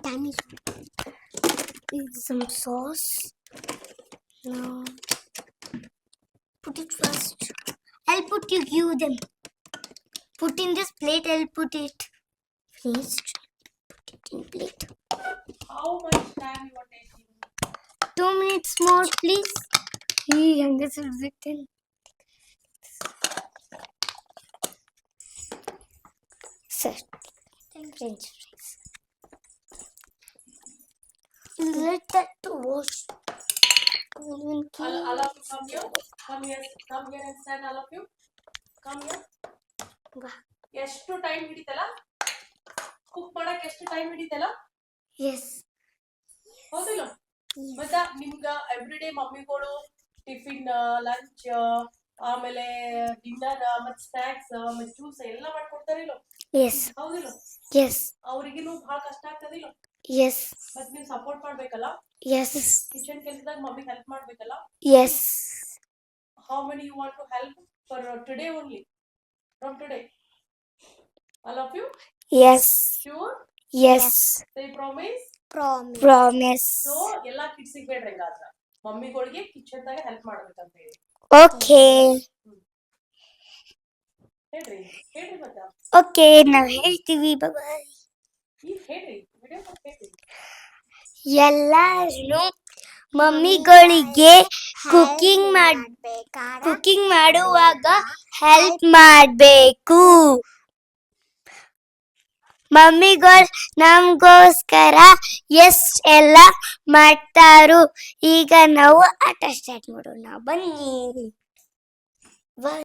damage. Some sauce. Now put it first. I'll put you give them. Put in this plate. I'll put it. Please put it in plate. How much time you are taking? 2 minutes more, please. This is written. Sir, French fries. Let that to wash. All of you come here. Come here and stand, all of you. Come here. ಎಷ್ಟು time ಹಿಡಿತಲ್ಲ cook ಮಾಡಕ್ಕೆ ಎಷ್ಟು time ಹಿಡಿತಲ್ಲ S ಹೌದಿಲ್ಲ ಮತ್ತೆ ನಿಮ್ಗ everyday ಮಮ್ಮಿಗಳು tiffin lunch ಆಮೇಲೆ dinner ಮತ್ತೆ snacks ಮತ್ತೆ juice ಎಲ್ಲ ಮಾಡ್ಕೊಡ್ತಾರಿಲ್ಲ ಎಸ್ ಹೌದಿಲ್ಲ ಎಸ್ ಅವ್ರಿಗಿನ್ನೂ ಬಹಳ ಕಷ್ಟ ಆಗ್ತದಿಲ್ಲ ಎಸ್ ಮತ್ತೆ ನೀವು ಸಪೋರ್ಟ್ ಮಾಡ್ಬೇಕಲ್ಲ ಎಸ್ ಕಿಚನ್ ಕೆಲಸದಾಗ ಮಮ್ಮಿಗೆ ಹೆಲ್ಪ್ ಮಾಡ್ಬೇಕಲ್ಲ S how many you want to help for today only from today all of you yes sure yes say promise promise so ಎಲ್ಲ ಕಿಡ್ಸಿಗೆ ಬೇಡ್ರಿ ಹಂಗಾದ್ರ ಮಮ್ಮಿಗಳಿಗೆ ಕಿಚನ್ ದಾಗ ಹೆಲ್ಪ್ ಮಾಡ್ಬೇಕಂತ ಹೇಳಿ ಓಕೆ ಹೇಳ್ರಿ ಹೇಳ್ರಿ ಮತ್ತೆ ಓಕೆ ನಾವು ಹೇಳ್ತೀವಿ ಬಾಯ್ ಈಗ ಹೇಳ್ರಿ ವಿಡಿಯೋ ಹೇಳ್ರಿ ಎಲ್ಲರೂ ಮಮ್ಮಿಗಳಿಗೆ ಕುಕಿಂಗ್ ಮಾಡುವಾಗ ಹೆಲ್ಪ್ ಮಾಡಬೇಕು. ಮಮ್ಮಿಗಳು ನಮಗೋಸ್ಕರ ಎಲ್ಲ ಮಾಡ್ತಾರು. ಈಗ ನಾವು ಆಟ ಸ್ಟಾರ್ಟ್ ಮಾಡೋಣ ಬನ್ನಿ.